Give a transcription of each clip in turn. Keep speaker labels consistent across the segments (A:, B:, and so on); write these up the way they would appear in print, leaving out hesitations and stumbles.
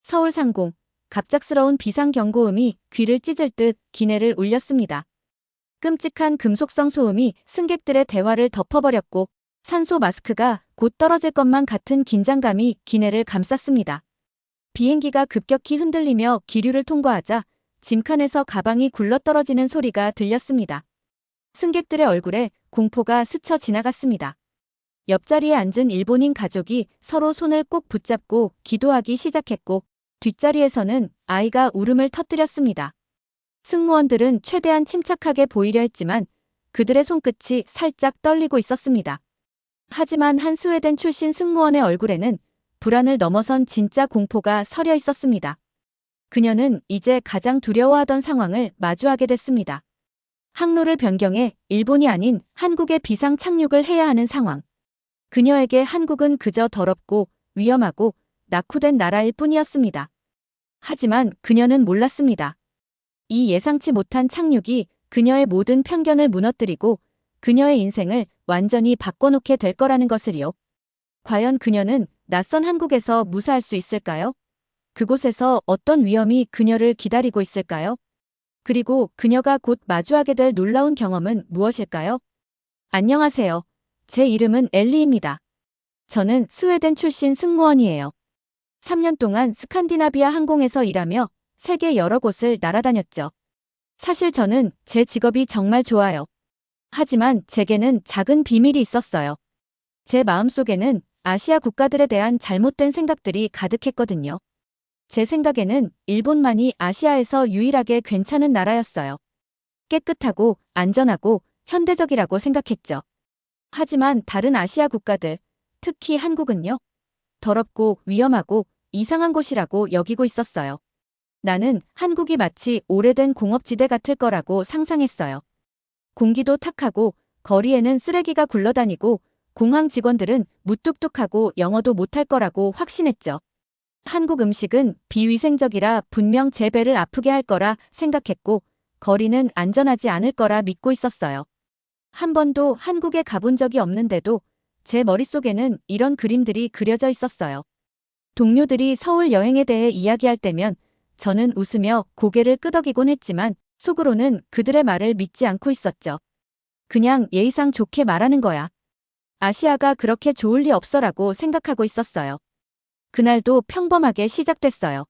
A: 서울 상공. 갑작스러운 비상경고음이 귀를 찢을 듯 기내를 울렸습니다. 끔찍한 금속성 소음이 승객들의 대화를 덮어버렸고 산소 마스크가 곧 떨어질 것만 같은 긴장감이 기내를 감쌌습니다. 비행기가 급격히 흔들리며 기류를 통과하자 짐칸에서 가방이 굴러떨어지는 소리가 들렸습니다. 승객들의 얼굴에 공포가 스쳐 지나갔습니다. 옆자리에 앉은 일본인 가족이 서로 손을 꼭 붙잡고 기도하기 시작했고 뒷자리에서는 아이가 울음을 터뜨렸습니다. 승무원들은 최대한 침착하게 보이려 했지만 그들의 손끝이 살짝 떨리고 있었습니다. 하지만 한 스웨덴 출신 승무원의 얼굴에는 불안을 넘어선 진짜 공포가 서려 있었습니다. 그녀는 이제 가장 두려워하던 상황을 마주하게 됐습니다. 항로를 변경해 일본이 아닌 한국에 비상 착륙을 해야 하는 상황. 그녀에게 한국은 그저 더럽고 위험하고 낙후된 나라일 뿐이었습니다. 하지만 그녀는 몰랐습니다. 이 예상치 못한 착륙이 그녀의 모든 편견을 무너뜨리고 그녀의 인생을 완전히 바꿔놓게 될 거라는 것을요. 과연 그녀는 낯선 한국에서 무사할 수 있을까요? 그곳에서 어떤 위험이 그녀를 기다리고 있을까요? 그리고 그녀가 곧 마주하게 될 놀라운 경험은 무엇일까요? 안녕하세요. 제 이름은 엘리입니다. 저는 스웨덴 출신 승무원이에요. 3년 동안 스칸디나비아 항공에서 일하며 세계 여러 곳을 날아다녔죠. 사실 저는 제 직업이 정말 좋아요. 하지만 제게는 작은 비밀이 있었어요. 제 마음속에는 아시아 국가들에 대한 잘못된 생각들이 가득했거든요. 제 생각에는 일본만이 아시아에서 유일하게 괜찮은 나라였어요. 깨끗하고 안전하고 현대적이라고 생각했죠. 하지만 다른 아시아 국가들, 특히 한국은요? 더럽고 위험하고 이상한 곳이라고 여기고 있었어요. 나는 한국이 마치 오래된 공업지대 같을 거라고 상상했어요. 공기도 탁하고 거리에는 쓰레기가 굴러다니고 공항 직원들은 무뚝뚝하고 영어도 못할 거라고 확신했죠. 한국 음식은 비위생적이라 분명 제 배를 아프게 할 거라 생각했고 거리는 안전하지 않을 거라 믿고 있었어요. 한 번도 한국에 가본 적이 없는데도 제 머릿속에는 이런 그림들이 그려져 있었어요. 동료들이 서울 여행에 대해 이야기할 때면 저는 웃으며 고개를 끄덕이곤 했지만 속으로는 그들의 말을 믿지 않고 있었죠. 그냥 예의상 좋게 말하는 거야. 아시아가 그렇게 좋을 리 없어라고 생각하고 있었어요. 그날도 평범하게 시작됐어요.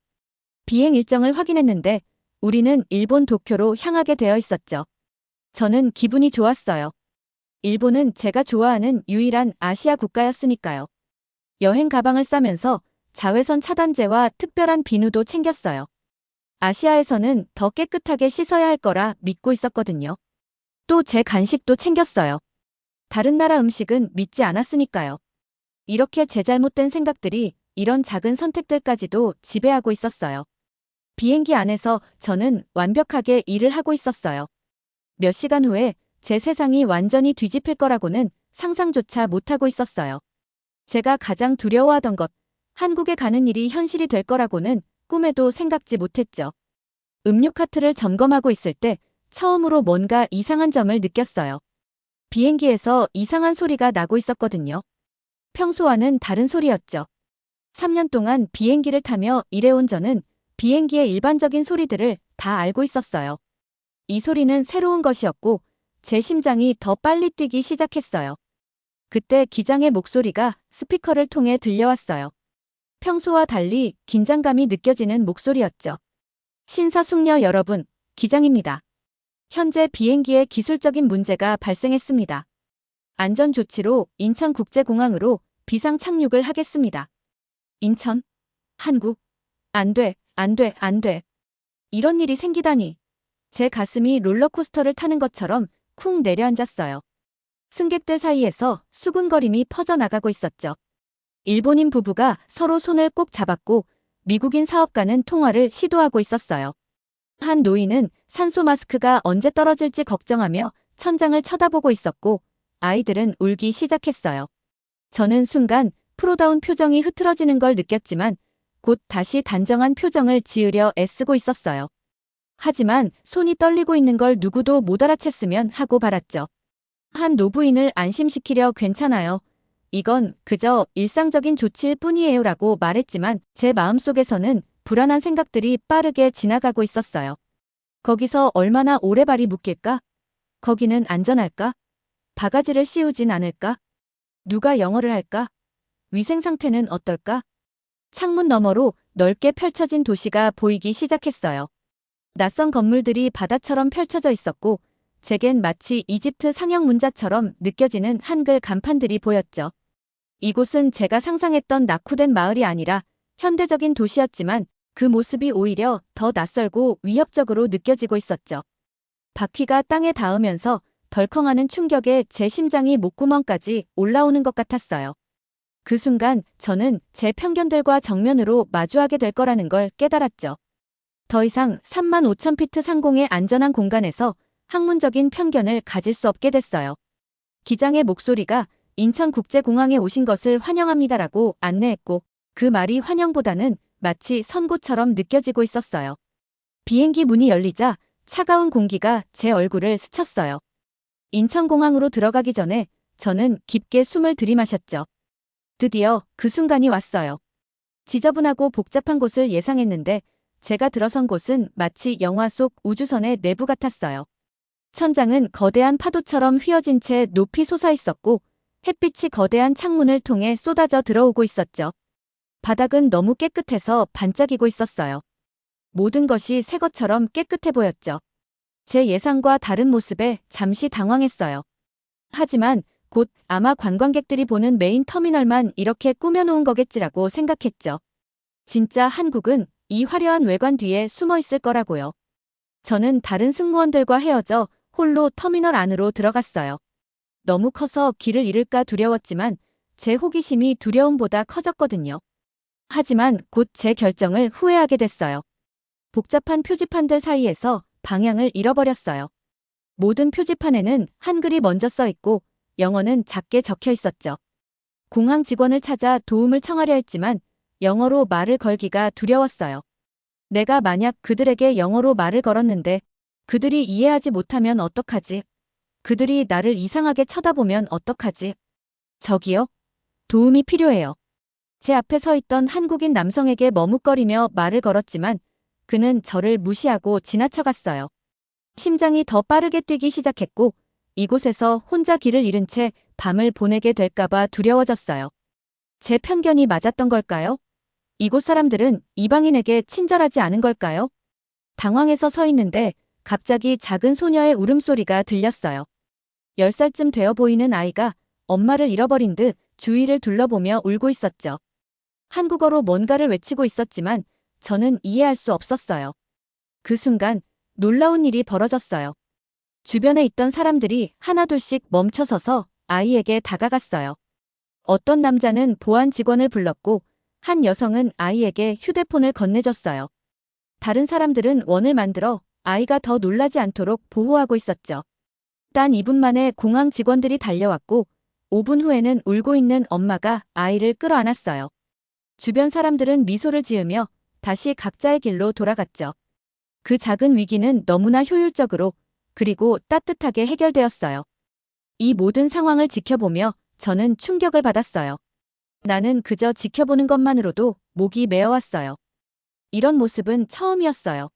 A: 비행 일정을 확인했는데 우리는 일본 도쿄로 향하게 되어 있었죠. 저는 기분이 좋았어요. 일본은 제가 좋아하는 유일한 아시아 국가였으니까요. 여행 가방을 싸면서 자외선 차단제와 특별한 비누도 챙겼어요. 아시아에서는 더 깨끗하게 씻어야 할 거라 믿고 있었거든요. 또 제 간식도 챙겼어요. 다른 나라 음식은 믿지 않았으니까요. 이렇게 제 잘못된 생각들이 이런 작은 선택들까지도 지배하고 있었어요. 비행기 안에서 저는 완벽하게 일을 하고 있었어요. 몇 시간 후에 제 세상이 완전히 뒤집힐 거라고는 상상조차 못하고 있었어요. 제가 가장 두려워하던 것, 한국에 가는 일이 현실이 될 거라고는 꿈에도 생각지 못했죠. 음료 카트를 점검하고 있을 때 처음으로 뭔가 이상한 점을 느꼈어요. 비행기에서 이상한 소리가 나고 있었거든요. 평소와는 다른 소리였죠. 3년 동안 비행기를 타며 일해온 저는 비행기의 일반적인 소리들을 다 알고 있었어요. 이 소리는 새로운 것이었고 제 심장이 더 빨리 뛰기 시작했어요. 그때 기장의 목소리가 스피커를 통해 들려왔어요. 평소와 달리 긴장감이 느껴지는 목소리였죠. 신사숙녀 여러분, 기장입니다. 현재 비행기에 기술적인 문제가 발생했습니다. 안전조치로 인천국제공항으로 비상 착륙을 하겠습니다. 인천? 한국? 안 돼, 안 돼, 안 돼. 이런 일이 생기다니. 제 가슴이 롤러코스터를 타는 것처럼 쿵 내려앉았어요. 승객들 사이에서 수군거림이 퍼져나가고 있었죠. 일본인 부부가 서로 손을 꼭 잡았고 미국인 사업가는 통화를 시도하고 있었어요. 한 노인은 산소 마스크가 언제 떨어질지 걱정하며 천장을 쳐다보고 있었고 아이들은 울기 시작했어요. 저는 순간 프로다운 표정이 흐트러지는 걸 느꼈지만 곧 다시 단정한 표정을 지으려 애쓰고 있었어요. 하지만 손이 떨리고 있는 걸 누구도 못 알아챘으면 하고 바랐죠. 한 노부인을 안심시키려 괜찮아요. 이건 그저 일상적인 조치일 뿐이에요 라고 말했지만 제 마음속에서는 불안한 생각들이 빠르게 지나가고 있었어요. 거기서 얼마나 오래 발이 묶일까? 거기는 안전할까? 바가지를 씌우진 않을까? 누가 영어를 할까? 위생 상태는 어떨까? 창문 너머로 넓게 펼쳐진 도시가 보이기 시작했어요. 낯선 건물들이 바다처럼 펼쳐져 있었고, 제겐 마치 이집트 상형 문자처럼 느껴지는 한글 간판들이 보였죠. 이곳은 제가 상상했던 낙후된 마을이 아니라 현대적인 도시였지만 그 모습이 오히려 더 낯설고 위협적으로 느껴지고 있었죠. 바퀴가 땅에 닿으면서 덜컹하는 충격에 제 심장이 목구멍까지 올라오는 것 같았어요. 그 순간 저는 제 편견들과 정면으로 마주하게 될 거라는 걸 깨달았죠. 더 이상 35,000피트 상공의 안전한 공간에서 학문적인 편견을 가질 수 없게 됐어요. 기장의 목소리가 인천국제공항에 오신 것을 환영합니다라고 안내했고, 그 말이 환영보다는 마치 선고처럼 느껴지고 있었어요. 비행기 문이 열리자 차가운 공기가 제 얼굴을 스쳤어요. 인천공항으로 들어가기 전에 저는 깊게 숨을 들이마셨죠. 드디어 그 순간이 왔어요. 지저분하고 복잡한 곳을 예상했는데 제가 들어선 곳은 마치 영화 속 우주선의 내부 같았어요. 천장은 거대한 파도처럼 휘어진 채 높이 솟아 있었고 햇빛이 거대한 창문을 통해 쏟아져 들어오고 있었죠. 바닥은 너무 깨끗해서 반짝이고 있었어요. 모든 것이 새 것처럼 깨끗해 보였죠. 제 예상과 다른 모습에 잠시 당황했어요. 하지만 곧 아마 관광객들이 보는 메인 터미널만 이렇게 꾸며놓은 거겠지라고 생각했죠. 진짜 한국은 이 화려한 외관 뒤에 숨어 있을 거라고요. 저는 다른 승무원들과 헤어져 홀로 터미널 안으로 들어갔어요. 너무 커서 길을 잃을까 두려웠지만 제 호기심이 두려움보다 커졌거든요. 하지만 곧 제 결정을 후회하게 됐어요. 복잡한 표지판들 사이에서 방향을 잃어버렸어요. 모든 표지판에는 한글이 먼저 써 있고 영어는 작게 적혀 있었죠. 공항 직원을 찾아 도움을 청하려 했지만 영어로 말을 걸기가 두려웠어요. 내가 만약 그들에게 영어로 말을 걸었는데 그들이 이해하지 못하면 어떡하지? 그들이 나를 이상하게 쳐다보면 어떡하지? 저기요? 도움이 필요해요. 제 앞에 서 있던 한국인 남성에게 머뭇거리며 말을 걸었지만 그는 저를 무시하고 지나쳐갔어요. 심장이 더 빠르게 뛰기 시작했고 이곳에서 혼자 길을 잃은 채 밤을 보내게 될까봐 두려워졌어요. 제 편견이 맞았던 걸까요? 이곳 사람들은 이방인에게 친절하지 않은 걸까요? 당황해서 서 있는데 갑자기 작은 소녀의 울음소리가 들렸어요. 10살쯤 되어 보이는 아이가 엄마를 잃어버린 듯 주위를 둘러보며 울고 있었죠. 한국어로 뭔가를 외치고 있었지만 저는 이해할 수 없었어요. 그 순간 놀라운 일이 벌어졌어요. 주변에 있던 사람들이 하나둘씩 멈춰서서 아이에게 다가갔어요. 어떤 남자는 보안 직원을 불렀고 한 여성은 아이에게 휴대폰을 건네줬어요. 다른 사람들은 원을 만들어 아이가 더 놀라지 않도록 보호하고 있었죠. 단 2분 만에 공항 직원들이 달려왔고 5분 후에는 울고 있는 엄마가 아이를 끌어안았어요. 주변 사람들은 미소를 지으며 다시 각자의 길로 돌아갔죠. 그 작은 위기는 너무나 효율적으로 그리고 따뜻하게 해결되었어요. 이 모든 상황을 지켜보며 저는 충격을 받았어요. 나는 그저 지켜보는 것만으로도 목이 메어왔어요. 이런 모습은 처음이었어요.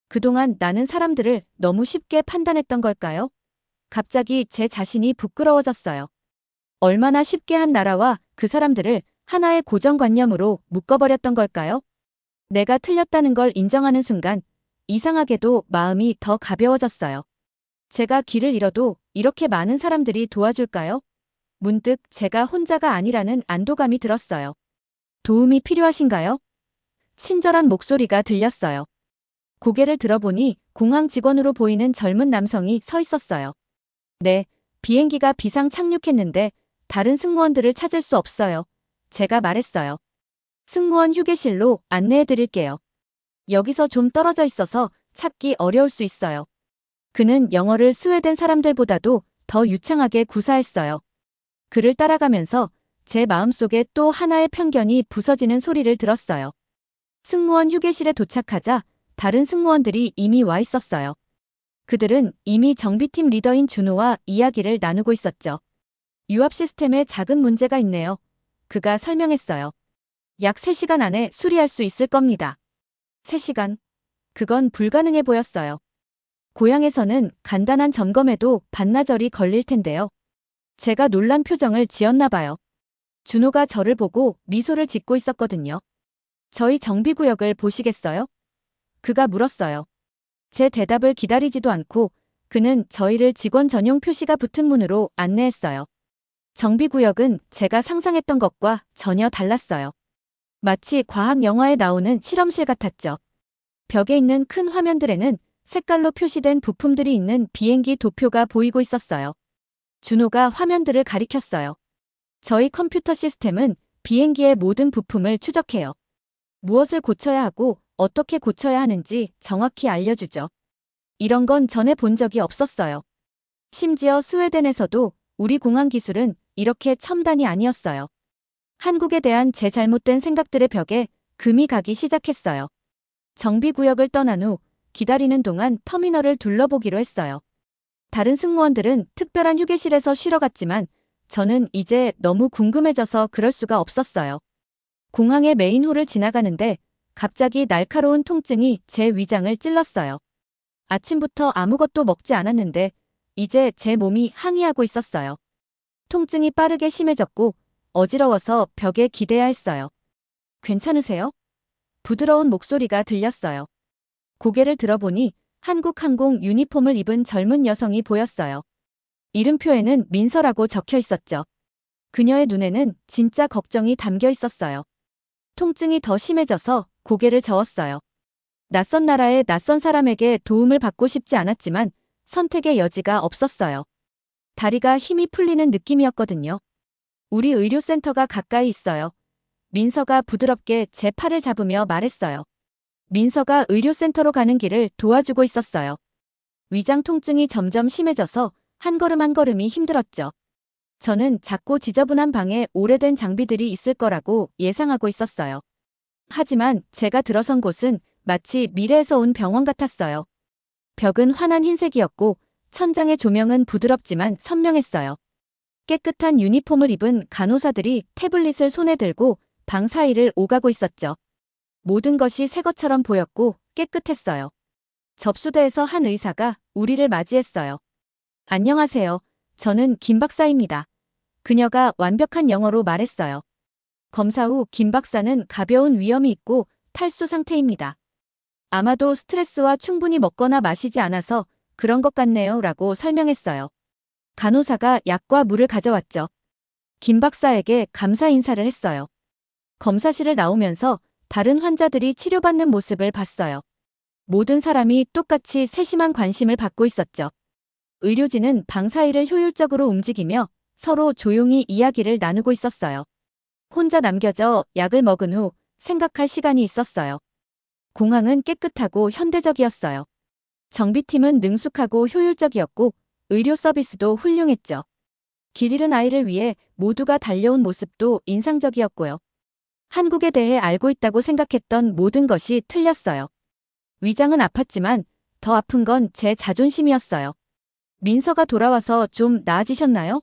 A: 그동안 나는 사람들을 너무 쉽게 판단했던 걸까요? 갑자기 제 자신이 부끄러워졌어요. 얼마나 쉽게 한 나라와 그 사람들을 하나의 고정관념으로 묶어버렸던 걸까요? 내가 틀렸다는 걸 인정하는 순간 이상하게도 마음이 더 가벼워졌어요. 제가 길을 잃어도 이렇게 많은 사람들이 도와줄까요? 문득 제가 혼자가 아니라는 안도감이 들었어요. 도움이 필요하신가요? 친절한 목소리가 들렸어요. 고개를 들어보니 공항 직원으로 보이는 젊은 남성이 서 있었어요. 네, 비행기가 비상 착륙했는데 다른 승무원들을 찾을 수 없어요. 제가 말했어요. 승무원 휴게실로 안내해 드릴게요. 여기서 좀 떨어져 있어서 찾기 어려울 수 있어요. 그는 영어를 스웨덴 사람들보다도 더 유창하게 구사했어요. 그를 따라가면서 제 마음속에 또 하나의 편견이 부서지는 소리를 들었어요. 승무원 휴게실에 도착하자 다른 승무원들이 이미 와 있었어요. 그들은 이미 정비팀 리더인 준호와 이야기를 나누고 있었죠. 유압 시스템에 작은 문제가 있네요. 그가 설명했어요. 약 3시간 안에 수리할 수 있을 겁니다. 3시간? 그건 불가능해 보였어요. 고향에서는 간단한 점검에도 반나절이 걸릴 텐데요. 제가 놀란 표정을 지었나 봐요. 준호가 저를 보고 미소를 짓고 있었거든요. 저희 정비구역을 보시겠어요? 그가 물었어요. 제 대답을 기다리지도 않고 그는 저희를 직원 전용 표시가 붙은 문으로 안내했어요. 정비구역은 제가 상상했던 것과 전혀 달랐어요. 마치 과학 영화에 나오는 실험실 같았죠. 벽에 있는 큰 화면들에는 색깔로 표시된 부품들이 있는 비행기 도표가 보이고 있었어요. 준호가 화면들을 가리켰어요. 저희 컴퓨터 시스템은 비행기의 모든 부품을 추적해요. 무엇을 고쳐야 하고 어떻게 고쳐야 하는지 정확히 알려주죠. 이런 건 전에 본 적이 없었어요. 심지어 스웨덴에서도 우리 공항 기술은 이렇게 첨단이 아니었어요. 한국에 대한 제 잘못된 생각들의 벽에 금이 가기 시작했어요. 정비구역을 떠난 후 기다리는 동안 터미널을 둘러보기로 했어요. 다른 승무원들은 특별한 휴게실에서 쉬러 갔지만 저는 이제 너무 궁금해져서 그럴 수가 없었어요. 공항의 메인홀을 지나가는데 갑자기 날카로운 통증이 제 위장을 찔렀어요. 아침부터 아무것도 먹지 않았는데 이제 제 몸이 항의하고 있었어요. 통증이 빠르게 심해졌고 어지러워서 벽에 기대야 했어요. 괜찮으세요? 부드러운 목소리가 들렸어요. 고개를 들어보니 한국항공 유니폼을 입은 젊은 여성이 보였어요. 이름표에는 민서라고 적혀 있었죠. 그녀의 눈에는 진짜 걱정이 담겨 있었어요. 통증이 더 심해져서 고개를 저었어요. 낯선 나라의 낯선 사람에게 도움을 받고 싶지 않았지만 선택의 여지가 없었어요. 다리가 힘이 풀리는 느낌이었거든요. 우리 의료센터가 가까이 있어요. 민서가 부드럽게 제 팔을 잡으며 말했어요. 민서가 의료센터로 가는 길을 도와주고 있었어요. 위장 통증이 점점 심해져서 한 걸음 한 걸음이 힘들었죠. 저는 작고 지저분한 방에 오래된 장비들이 있을 거라고 예상하고 있었어요. 하지만 제가 들어선 곳은 마치 미래에서 온 병원 같았어요. 벽은 환한 흰색이었고 천장의 조명은 부드럽지만 선명했어요. 깨끗한 유니폼을 입은 간호사들이 태블릿을 손에 들고 방 사이를 오가고 있었죠. 모든 것이 새 것처럼 보였고 깨끗했어요. 접수대에서 한 의사가 우리를 맞이했어요. 안녕하세요. 저는 김 박사입니다. 그녀가 완벽한 영어로 말했어요. 검사 후 김 박사는 가벼운 위염이 있고 탈수 상태입니다. 아마도 스트레스와 충분히 먹거나 마시지 않아서 그런 것 같네요 라고 설명했어요. 간호사가 약과 물을 가져왔죠. 김 박사에게 감사 인사를 했어요. 검사실을 나오면서 다른 환자들이 치료받는 모습을 봤어요. 모든 사람이 똑같이 세심한 관심을 받고 있었죠. 의료진은 방 사이를 효율적으로 움직이며 서로 조용히 이야기를 나누고 있었어요. 혼자 남겨져 약을 먹은 후 생각할 시간이 있었어요. 공항은 깨끗하고 현대적이었어요. 정비팀은 능숙하고 효율적이었고 의료 서비스도 훌륭했죠. 길 잃은 아이를 위해 모두가 달려온 모습도 인상적이었고요. 한국에 대해 알고 있다고 생각했던 모든 것이 틀렸어요. 위장은 아팠지만 더 아픈 건 제 자존심이었어요. 민서가 돌아와서 좀 나아지셨나요?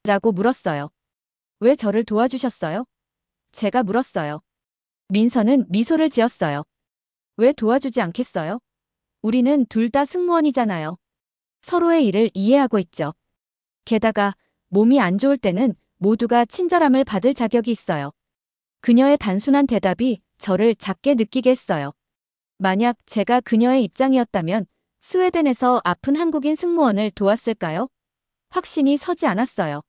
A: 라고 물었어요. 왜 저를 도와주셨어요? 제가 물었어요. 민서는 미소를 지었어요. 왜 도와주지 않겠어요? 우리는 둘 다 승무원이잖아요. 서로의 일을 이해하고 있죠. 게다가 몸이 안 좋을 때는 모두가 친절함을 받을 자격이 있어요. 그녀의 단순한 대답이 저를 작게 느끼게 했어요. 만약 제가 그녀의 입장이었다면 스웨덴에서 아픈 한국인 승무원을 도왔을까요? 확신이 서지 않았어요.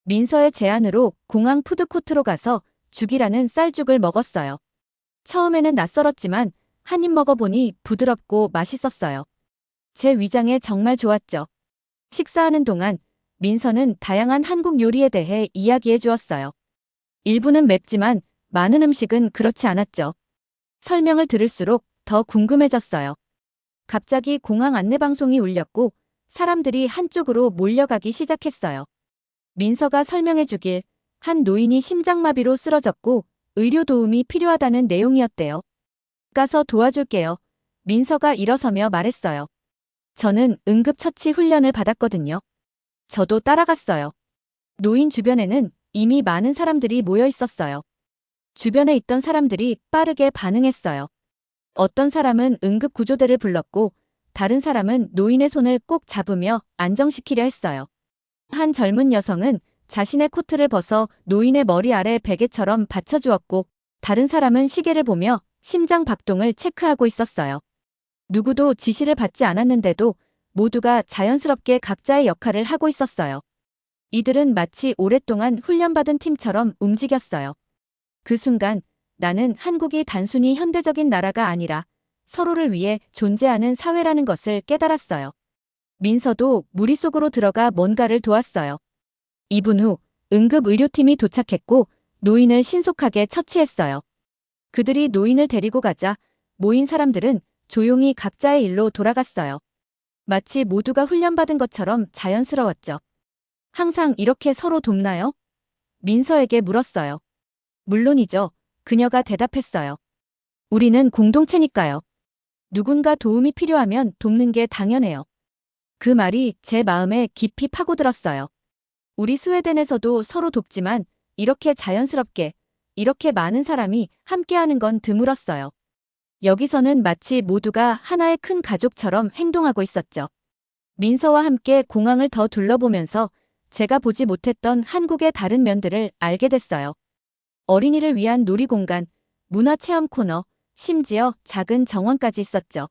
A: 민서의 제안으로 공항 푸드코트로 가서 죽이라는 쌀죽을 먹었어요. 처음에는 낯설었지만 한 입 먹어보니 부드럽고 맛있었어요. 제 위장에 정말 좋았죠. 식사하는 동안 민서는 다양한 한국 요리에 대해 이야기해 주었어요. 일부는 맵지만 많은 음식은 그렇지 않았죠. 설명을 들을수록 더 궁금해졌어요. 갑자기 공항 안내방송이 울렸고 사람들이 한쪽으로 몰려가기 시작했어요. 민서가 설명해 주길 한 노인이 심장마비로 쓰러졌고 의료 도움이 필요하다는 내용이었대요. 가서 도와줄게요. 민서가 일어서며 말했어요. 저는 응급처치 훈련을 받았거든요. 저도 따라갔어요. 노인 주변에는 이미 많은 사람들이 모여 있었어요. 주변에 있던 사람들이 빠르게 반응했어요. 어떤 사람은 응급구조대를 불렀고 다른 사람은 노인의 손을 꼭 잡으며 안정시키려 했어요. 한 젊은 여성은 자신의 코트를 벗어 노인의 머리 아래 베개처럼 받쳐주었고 다른 사람은 시계를 보며 심장 박동을 체크하고 있었어요. 누구도 지시를 받지 않았는데도 모두가 자연스럽게 각자의 역할을 하고 있었어요. 이들은 마치 오랫동안 훈련받은 팀처럼 움직였어요. 그 순간 나는 한국이 단순히 현대적인 나라가 아니라 서로를 위해 존재하는 사회라는 것을 깨달았어요. 민서도 무리 속으로 들어가 뭔가를 도왔어요. 2분 후 응급의료팀이 도착했고 노인을 신속하게 처치했어요. 그들이 노인을 데리고 가자 모인 사람들은 조용히 각자의 일로 돌아갔어요. 마치 모두가 훈련받은 것처럼 자연스러웠죠. 항상 이렇게 서로 돕나요? 민서에게 물었어요. 물론이죠. 그녀가 대답했어요. 우리는 공동체니까요. 누군가 도움이 필요하면 돕는 게 당연해요. 그 말이 제 마음에 깊이 파고들었어요. 우리 스웨덴에서도 서로 돕지만 이렇게 자연스럽게, 이렇게 많은 사람이 함께하는 건 드물었어요. 여기서는 마치 모두가 하나의 큰 가족처럼 행동하고 있었죠. 민서와 함께 공항을 더 둘러보면서 제가 보지 못했던 한국의 다른 면들을 알게 됐어요. 어린이를 위한 놀이공간, 문화체험 코너, 심지어 작은 정원까지 있었죠.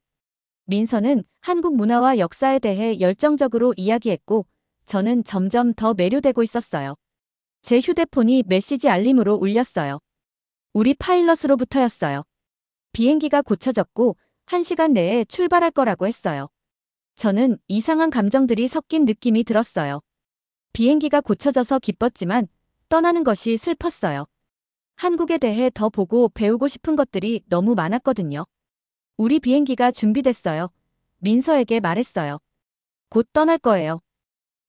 A: 민서는 한국 문화와 역사에 대해 열정적으로 이야기했고 저는 점점 더 매료되고 있었어요. 제 휴대폰이 메시지 알림으로 울렸어요. 우리 파일럿으로부터였어요. 비행기가 고쳐졌고 1시간 내에 출발할 거라고 했어요. 저는 이상한 감정들이 섞인 느낌이 들었어요. 비행기가 고쳐져서 기뻤지만 떠나는 것이 슬펐어요. 한국에 대해 더 보고 배우고 싶은 것들이 너무 많았거든요. 우리 비행기가 준비됐어요. 민서에게 말했어요. 곧 떠날 거예요.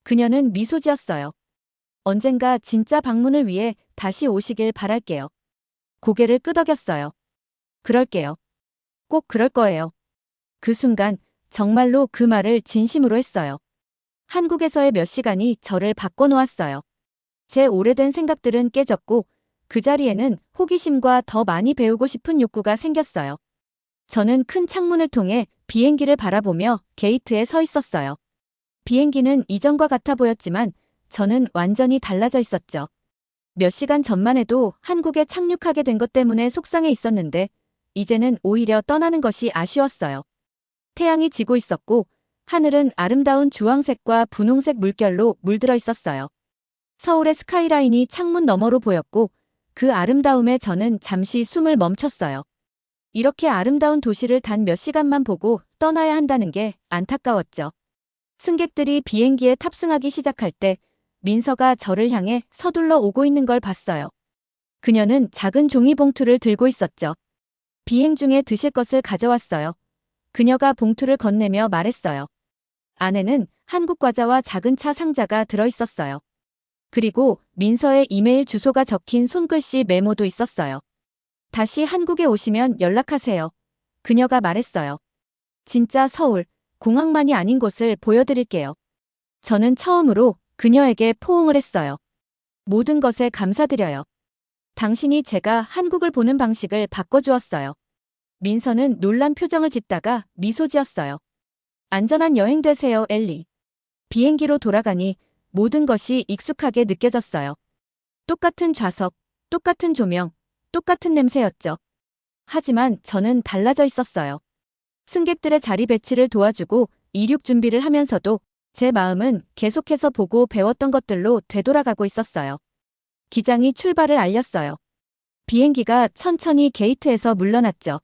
A: 그녀는 미소 지었어요. 언젠가 진짜 방문을 위해 다시 오시길 바랄게요. 고개를 끄덕였어요. 그럴게요. 꼭 그럴 거예요. 그 순간 정말로 그 말을 진심으로 했어요. 한국에서의 몇 시간이 저를 바꿔놓았어요. 제 오래된 생각들은 깨졌고 그 자리에는 호기심과 더 많이 배우고 싶은 욕구가 생겼어요. 저는 큰 창문을 통해 비행기를 바라보며 게이트에 서 있었어요. 비행기는 이전과 같아 보였지만 저는 완전히 달라져 있었죠. 몇 시간 전만 해도 한국에 착륙하게 된 것 때문에 속상해 있었는데 이제는 오히려 떠나는 것이 아쉬웠어요. 태양이 지고 있었고 하늘은 아름다운 주황색과 분홍색 물결로 물들어 있었어요. 서울의 스카이라인이 창문 너머로 보였고 그 아름다움에 저는 잠시 숨을 멈췄어요. 이렇게 아름다운 도시를 단 몇 시간만 보고 떠나야 한다는 게 안타까웠죠. 승객들이 비행기에 탑승하기 시작할 때 민서가 저를 향해 서둘러 오고 있는 걸 봤어요. 그녀는 작은 종이봉투를 들고 있었죠. 비행 중에 드실 것을 가져왔어요. 그녀가 봉투를 건네며 말했어요. 안에는 한국 과자와 작은 차 상자가 들어있었어요. 그리고 민서의 이메일 주소가 적힌 손글씨 메모도 있었어요. 다시 한국에 오시면 연락하세요. 그녀가 말했어요. 진짜 서울, 공항만이 아닌 곳을 보여드릴게요. 저는 처음으로 그녀에게 포옹을 했어요. 모든 것에 감사드려요. 당신이 제가 한국을 보는 방식을 바꿔주었어요. 민서는 놀란 표정을 짓다가 미소 지었어요. 안전한 여행 되세요, 엘리. 비행기로 돌아가니 모든 것이 익숙하게 느껴졌어요. 똑같은 좌석, 똑같은 조명, 똑같은 냄새였죠. 하지만 저는 달라져 있었어요. 승객들의 자리 배치를 도와주고 이륙 준비를 하면서도 제 마음은 계속해서 보고 배웠던 것들로 되돌아가고 있었어요. 기장이 출발을 알렸어요. 비행기가 천천히 게이트에서 물러났죠.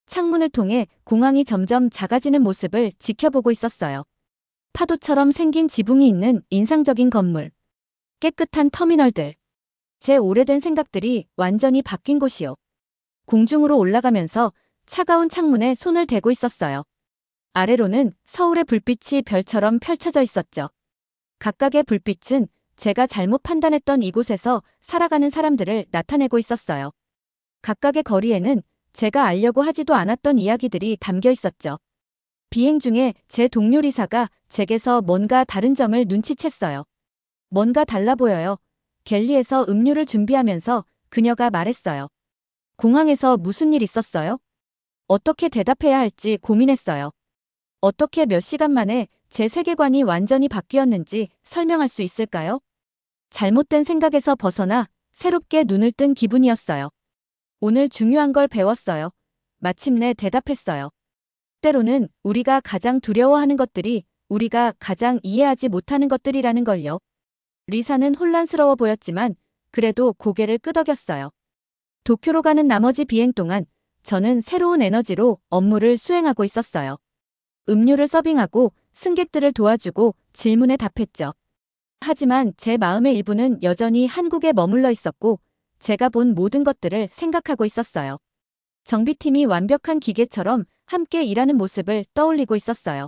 A: 창문을 통해 공항이 점점 작아지는 모습을 지켜보고 있었어요. 파도처럼 생긴 지붕이 있는 인상적인 건물. 깨끗한 터미널들. 제 오래된 생각들이 완전히 바뀐 곳이요. 공중으로 올라가면서 차가운 창문에 손을 대고 있었어요. 아래로는 서울의 불빛이 별처럼 펼쳐져 있었죠. 각각의 불빛은 제가 잘못 판단했던 이곳에서 살아가는 사람들을 나타내고 있었어요. 각각의 거리에는 제가 알려고 하지도 않았던 이야기들이 담겨 있었죠. 비행 중에 제 동료 리사가 제게서 뭔가 다른 점을 눈치챘어요. 뭔가 달라 보여요. 갤리에서 음료를 준비하면서 그녀가 말했어요. 공항에서 무슨 일 있었어요? 어떻게 대답해야 할지 고민했어요. 어떻게 몇 시간 만에 제 세계관이 완전히 바뀌었는지 설명할 수 있을까요? 잘못된 생각에서 벗어나 새롭게 눈을 뜬 기분이었어요. 오늘 중요한 걸 배웠어요. 마침내 대답했어요. 때로는 우리가 가장 두려워하는 것들이 우리가 가장 이해하지 못하는 것들이라는 걸요. 리사는 혼란스러워 보였지만 그래도 고개를 끄덕였어요. 도쿄로 가는 나머지 비행 동안 저는 새로운 에너지로 업무를 수행하고 있었어요. 음료를 서빙하고 승객들을 도와주고 질문에 답했죠. 하지만 제 마음의 일부는 여전히 한국에 머물러 있었고 제가 본 모든 것들을 생각하고 있었어요. 정비팀이 완벽한 기계처럼 함께 일하는 모습을 떠올리고 있었어요.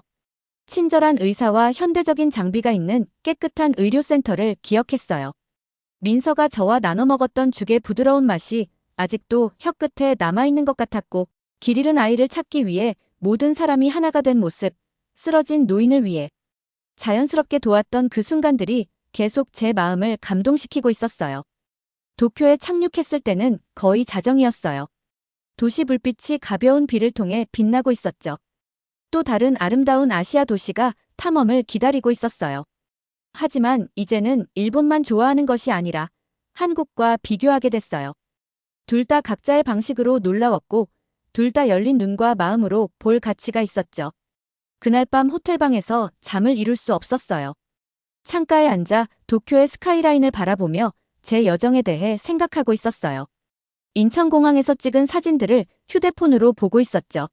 A: 친절한 의사와 현대적인 장비가 있는 깨끗한 의료센터를 기억했어요. 민서가 저와 나눠 먹었던 죽의 부드러운 맛이 아직도 혀끝에 남아있는 것 같았고 길 잃은 아이를 찾기 위해 모든 사람이 하나가 된 모습, 쓰러진 노인을 위해 자연스럽게 도왔던 그 순간들이 계속 제 마음을 감동시키고 있었어요. 도쿄에 착륙했을 때는 거의 자정이었어요. 도시 불빛이 가벼운 비를 통해 빛나고 있었죠. 또 다른 아름다운 아시아 도시가 탐험을 기다리고 있었어요. 하지만 이제는 일본만 좋아하는 것이 아니라 한국과 비교하게 됐어요. 둘 다 각자의 방식으로 놀라웠고 둘 다 열린 눈과 마음으로 볼 가치가 있었죠. 그날 밤 호텔방에서 잠을 이룰 수 없었어요. 창가에 앉아 도쿄의 스카이라인을 바라보며 제 여정에 대해 생각하고 있었어요. 인천공항에서 찍은 사진들을 휴대폰으로 보고 있었죠.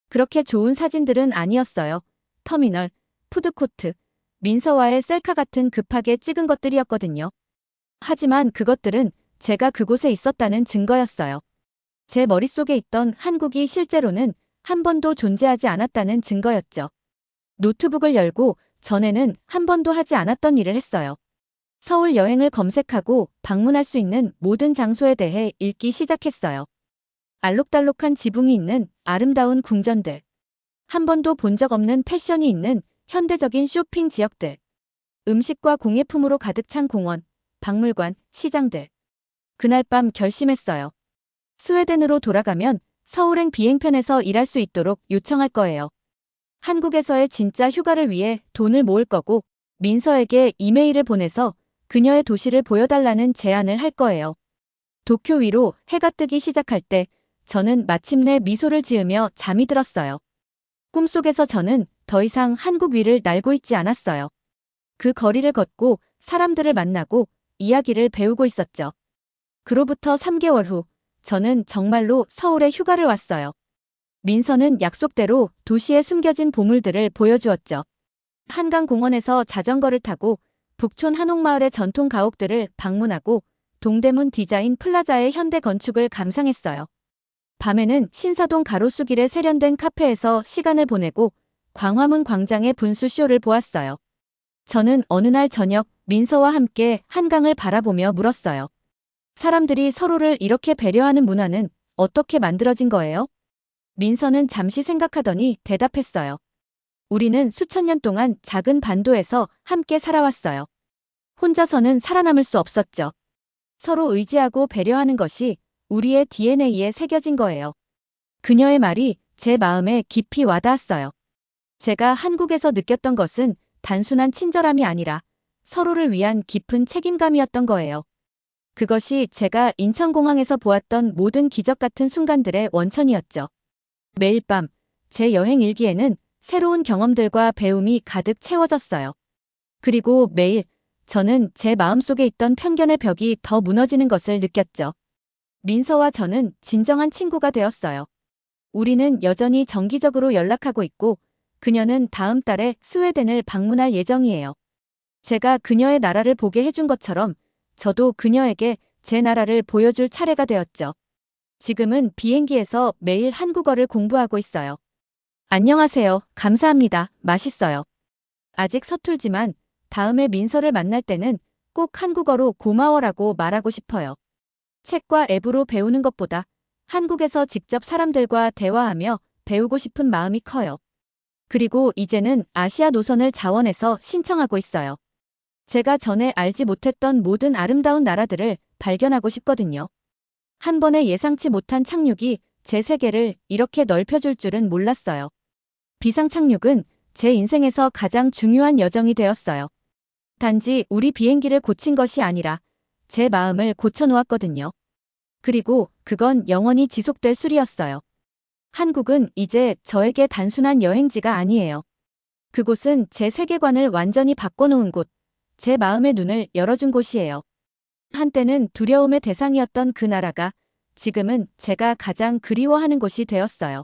A: 그렇게 좋은 사진들은 아니었어요. 터미널, 푸드코트, 민서와의 셀카 같은 급하게 찍은 것들이었거든요. 하지만 그것들은 제가 그곳에 있었다는 증거였어요. 제 머릿속에 있던 한국이 실제로는 한 번도 존재하지 않았다는 증거였죠. 노트북을 열고 전에는 한 번도 하지 않았던 일을 했어요. 서울 여행을 검색하고 방문할 수 있는 모든 장소에 대해 읽기 시작했어요. 알록달록한 지붕이 있는 아름다운 궁전들. 한 번도 본 적 없는 패션이 있는 현대적인 쇼핑 지역들. 음식과 공예품으로 가득 찬 공원, 박물관, 시장들. 그날 밤 결심했어요. 스웨덴으로 돌아가면 서울행 비행편에서 일할 수 있도록 요청할 거예요. 한국에서의 진짜 휴가를 위해 돈을 모을 거고 민서에게 이메일을 보내서 그녀의 도시를 보여달라는 제안을 할 거예요. 도쿄 위로 해가 뜨기 시작할 때 저는 마침내 미소를 지으며 잠이 들었어요. 꿈속에서 저는 더 이상 한국 위를 날고 있지 않았어요. 그 거리를 걷고 사람들을 만나고 이야기를 배우고 있었죠. 그로부터 3개월 후 저는 정말로 서울에 휴가를 왔어요. 민서는 약속대로 도시에 숨겨진 보물들을 보여주었죠. 한강공원에서 자전거를 타고 북촌 한옥마을의 전통 가옥들을 방문하고 동대문 디자인 플라자의 현대 건축을 감상했어요. 밤에는 신사동 가로수길에 세련된 카페에서 시간을 보내고 광화문 광장의 분수쇼를 보았어요. 저는 어느 날 저녁 민서와 함께 한강을 바라보며 물었어요. 사람들이 서로를 이렇게 배려하는 문화는 어떻게 만들어진 거예요? 민서는 잠시 생각하더니 대답했어요. 우리는 수천 년 동안 작은 반도에서 함께 살아왔어요. 혼자서는 살아남을 수 없었죠. 서로 의지하고 배려하는 것이 우리의 DNA에 새겨진 거예요. 그녀의 말이 제 마음에 깊이 와닿았어요. 제가 한국에서 느꼈던 것은 단순한 친절함이 아니라 서로를 위한 깊은 책임감이었던 거예요. 그것이 제가 인천공항에서 보았던 모든 기적 같은 순간들의 원천이었죠. 매일 밤 제 여행 일기에는 새로운 경험들과 배움이 가득 채워졌어요. 그리고 매일 저는 제 마음속에 있던 편견의 벽이 더 무너지는 것을 느꼈죠. 민서와 저는 진정한 친구가 되었어요. 우리는 여전히 정기적으로 연락하고 있고 그녀는 다음 달에 스웨덴을 방문할 예정이에요. 제가 그녀의 나라를 보게 해준 것처럼 저도 그녀에게 제 나라를 보여줄 차례가 되었죠. 지금은 비행기에서 매일 한국어를 공부하고 있어요. 안녕하세요. 감사합니다. 맛있어요. 아직 서툴지만 다음에 민서를 만날 때는 꼭 한국어로 고마워라고 말하고 싶어요. 책과 앱으로 배우는 것보다 한국에서 직접 사람들과 대화하며 배우고 싶은 마음이 커요. 그리고 이제는 아시아 노선을 자원해서 신청하고 있어요. 제가 전에 알지 못했던 모든 아름다운 나라들을 발견하고 싶거든요. 한 번에 예상치 못한 착륙이 제 세계를 이렇게 넓혀줄 줄은 몰랐어요. 비상 착륙은 제 인생에서 가장 중요한 여정이 되었어요. 단지 우리 비행기를 고친 것이 아니라 제 마음을 고쳐놓았거든요. 그리고 그건 영원히 지속될 술이었어요. 한국은 이제 저에게 단순한 여행지가 아니에요. 그곳은 제 세계관을 완전히 바꿔놓은 곳, 제 마음의 눈을 열어준 곳이에요. 한때는 두려움의 대상이었던 그 나라가 지금은 제가 가장 그리워하는 곳이 되었어요.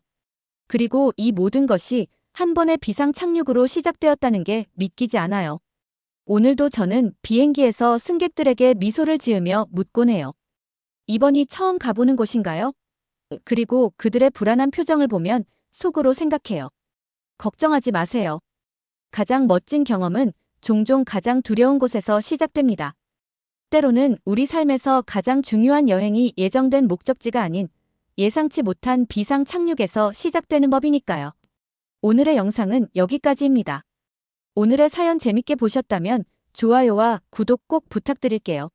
A: 그리고 이 모든 것이 한 번의 비상 착륙으로 시작되었다는 게 믿기지 않아요. 오늘도 저는 비행기에서 승객들에게 미소를 지으며 묻곤 해요. 이번이 처음 가보는 곳인가요? 그리고 그들의 불안한 표정을 보면 속으로 생각해요. 걱정하지 마세요. 가장 멋진 경험은 종종 가장 두려운 곳에서 시작됩니다. 때로는 우리 삶에서 가장 중요한 여행이 예정된 목적지가 아닌 예상치 못한 비상 착륙에서 시작되는 법이니까요. 오늘의 영상은 여기까지입니다. 오늘의 사연 재밌게 보셨다면 좋아요와 구독 꼭 부탁드릴게요.